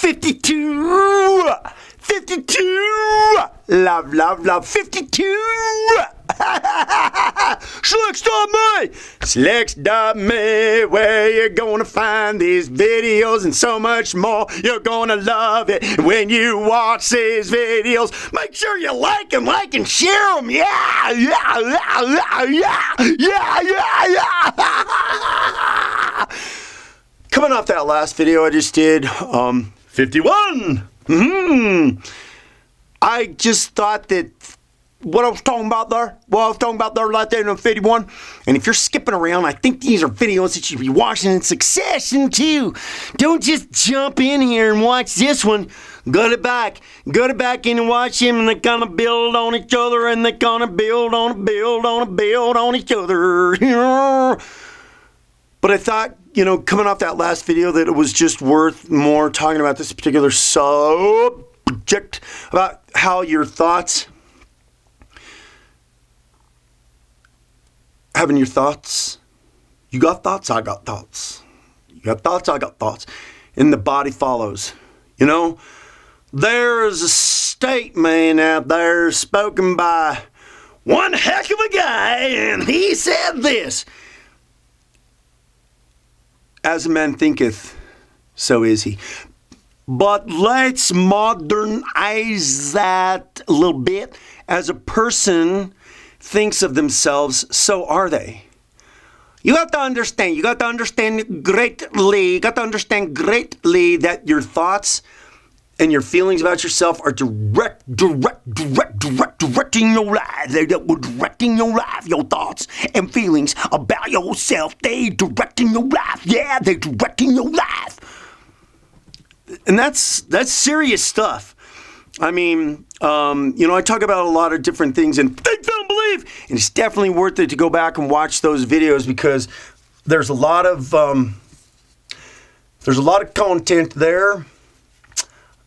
52, 52, love, love, love, 52. Slicks.me, Slicks.me, where you're gonna find these videos and so much more. You're gonna love it when you watch these videos. Make sure you like and share them. Yeah, yeah, yeah, yeah, yeah, yeah, yeah. Coming off that last video I just did, 51. I just thought that what I was talking about there right there in 51. And if you're skipping around, I think these are videos that you should be watching in succession too. Don't just jump in here and watch this one. Go to back in and watch him, and they're gonna build on each other, and they're gonna build on each other. But I thought, coming off that last video, that it was just worth more talking about this particular subject, about how your thoughts, having your thoughts, you got thoughts, I got thoughts. You got thoughts, I got thoughts. And the body follows. There's a statement out there spoken by one heck of a guy, and he said this: as a man thinketh, so is he. But let's modernize that a little bit. As a person thinks of themselves, so are they. You got to understand greatly that your thoughts and your feelings about yourself are directing your life. They're directing your life. Your thoughts and feelings about yourself, they directing your life. Yeah, they're directing your life. And that's serious stuff. I mean, I talk about a lot of different things in Think, Don't Believe, and it's definitely worth it to go back and watch those videos, because there's a lot of content there.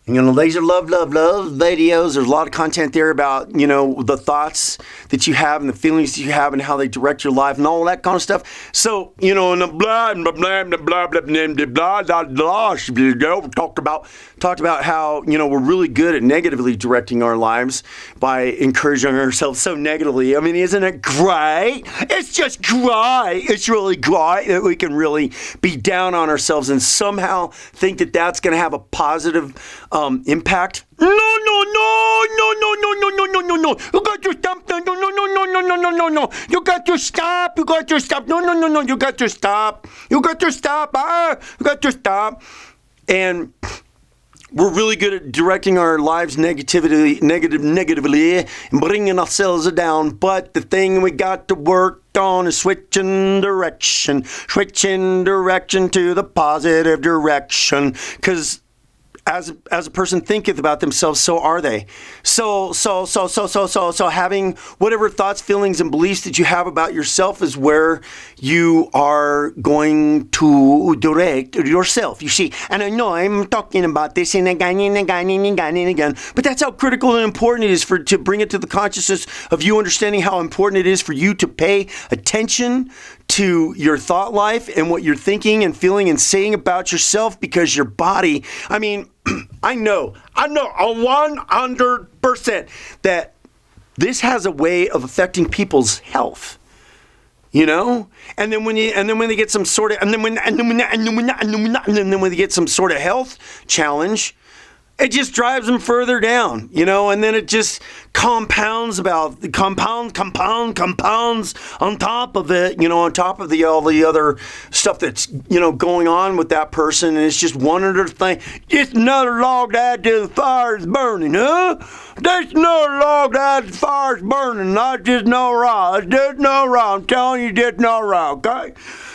Laser love videos. There's a lot of content there about, the thoughts that you have and the feelings that you have and how they direct your life and all that kind of stuff. So, and the blah, blah, blah, blah, blah, blah, blah, blah, talked about how, we're really good at negatively directing our lives by encouraging ourselves so negatively. I mean, isn't it great? It's just great. It's really great that we can really be down on ourselves and somehow think that that's going to have a positive impact. No. You got to stop. No. You got to stop. You got to stop. No. You got to stop. You got to stop. You got to stop. And we're really good at directing our lives negatively and bringing ourselves down. But the thing we got to work on is switching direction to the positive direction. Because as a person thinketh about themselves, so are they. So having whatever thoughts, feelings, and beliefs that you have about yourself is where you are going to direct yourself, you see. And I know I'm talking about this and again, but that's how critical and important it is to bring it to the consciousness of you understanding how important it is for you to pay attention to your thought life and what you're thinking and feeling and saying about yourself, because your body, I mean, I know 100% that this has a way of affecting people's health. And then when they get some sort of when they get some sort of health challenge, it just drives them further down, and then it just compounds on top of it, on top of all the other stuff that's, going on with that person. And it's just one other thing. Just another log to add to the fire's burning, huh? That's another log to add to the fire's burning. That's just no wrong. It's just no wrong. I'm telling you, just no wrong, okay?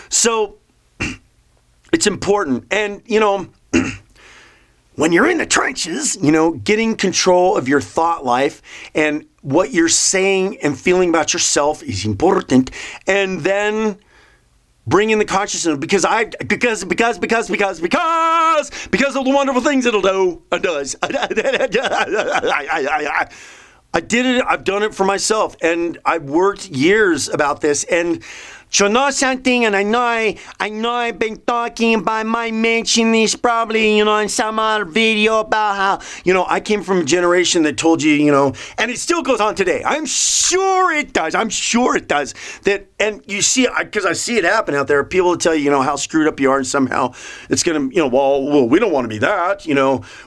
So, it's important. And, when you're in the trenches, getting control of your thought life and what you're saying and feeling about yourself is important. And then bringing the consciousness, because of the wonderful things it'll do, it does. I did it. I've done it for myself, and I've worked years about this. And So know something, and I know I've been talking about, my mention this probably, in some other video about how, I came from a generation that told you, and it still goes on today. I'm sure it does. That, and you see, because I see it happen out there, people will tell you, how screwed up you are, and somehow it's going to, well, we don't want to be that,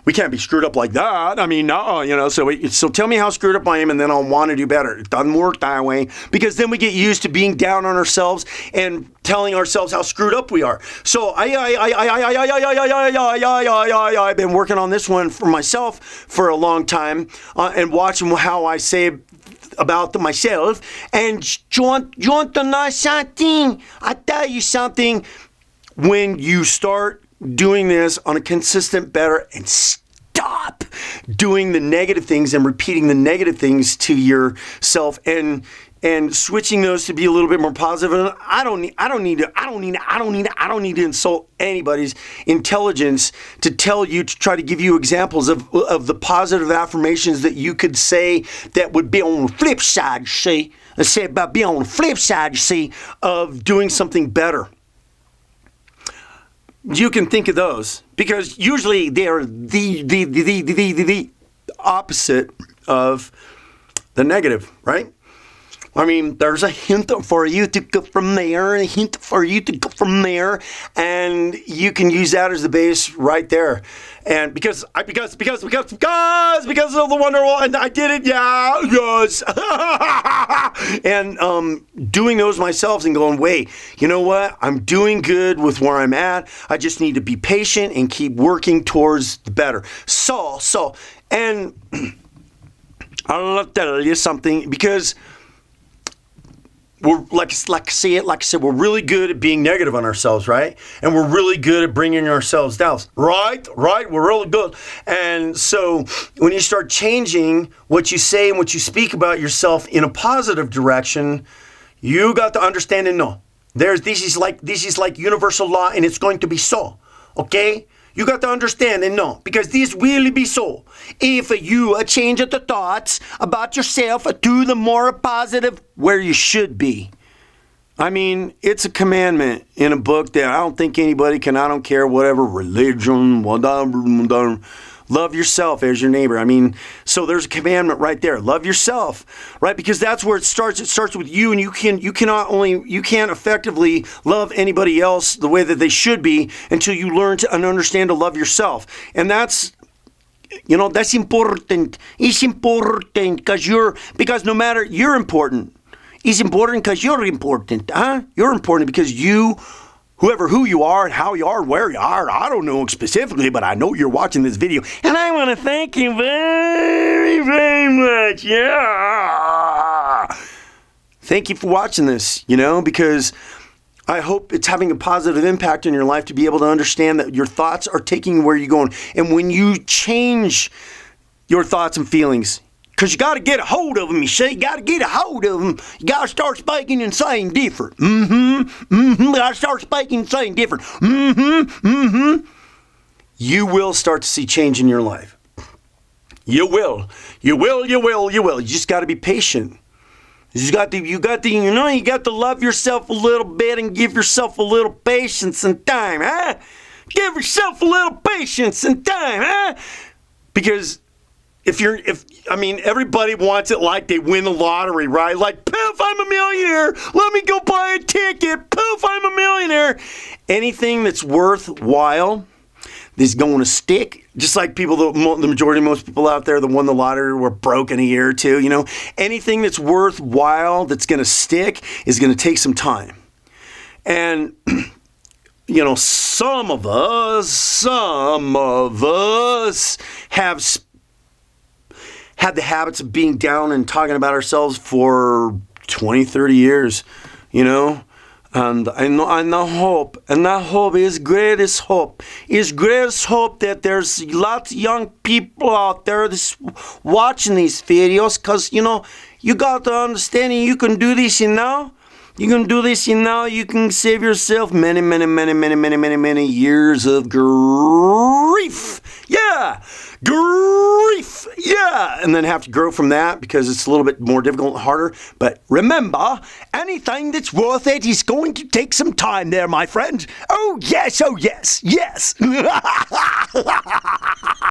we can't be screwed up like that. I mean, no, so tell me how screwed up I am, and then I'll want to do better. It doesn't work that way, because then we get used to being down on ourselves and telling ourselves how screwed up we are. So I've been working on this one for myself for a long time, and watching how I say about myself. And you want to know something? I tell you something. When you start doing this on a consistent, better, and stop doing the negative things and repeating the negative things to yourself, and switching those to be a little bit more positive. And I don't need to insult anybody's intelligence to try to give you examples of the positive affirmations that you could say that would be on the flip side, of doing something better. You can think of those, because usually they're the opposite of the negative, right? I mean, there's a hint for you to go from there, and a hint for you to go from there, and you can use that as the base right there. And because of the Wonderwall, and I did it, yes. And doing those myself and going, wait, you know what? I'm doing good with where I'm at. I just need to be patient and keep working towards the better. And I'll tell you something, because we're like I said, we're really good at being negative on ourselves, right? And we're really good at bringing ourselves down, right? We're really good. And so when you start changing what you say and what you speak about yourself in a positive direction, you got to understand and know. This is like universal law, and it's going to be so. Okay? You got to understand and know, because this will be so. If you change the thoughts about yourself to the more positive where you should be. I mean, it's a commandment in a book that I don't think anybody can, I don't care, whatever religion, whatever. Love yourself as your neighbor. I mean, so there's a commandment right there. Love yourself, right? Because that's where it starts. It starts with you, and you can't effectively love anybody else the way that they should be until you learn to and understand to love yourself. And that's important. It's important because no matter, you're important. It's important because you're important, huh? You're important because who you are and how you are and where you are, I don't know specifically, but I know you're watching this video. And I want to thank you very, very much. Yeah. Thank you for watching this, because I hope it's having a positive impact in your life to be able to understand that your thoughts are taking you where you're going. And when you change your thoughts and feelings, because you got to get a hold of them, you see. You got to get a hold of them. You got to start speaking and saying different. You got to start speaking and saying different. You will start to see change in your life. You will. You just got to be patient. You got to love yourself a little bit and give yourself a little patience and time, huh? Give yourself a little patience and time, huh? Because everybody wants it like they win the lottery, right? Like, poof, I'm a millionaire. Let me go buy a ticket. Poof, I'm a millionaire. Anything that's worthwhile is going to stick. Just like the majority of most people out there that won the lottery were broke in a year or two, Anything that's worthwhile that's going to stick is going to take some time. And, some of us have had the habits of being down and talking about ourselves for 20, 30 years, And I hope is greatest hope that there's lots of young people out there that's watching these videos, because, you got to understand, you can do this, You can do this, you can save yourself many, many, many, many, many, many, many years of grief. Yeah, grief. Yeah, and then have to grow from that because it's a little bit more difficult and harder. But remember, anything that's worth it is going to take some time there, my friend. Oh, yes, yes.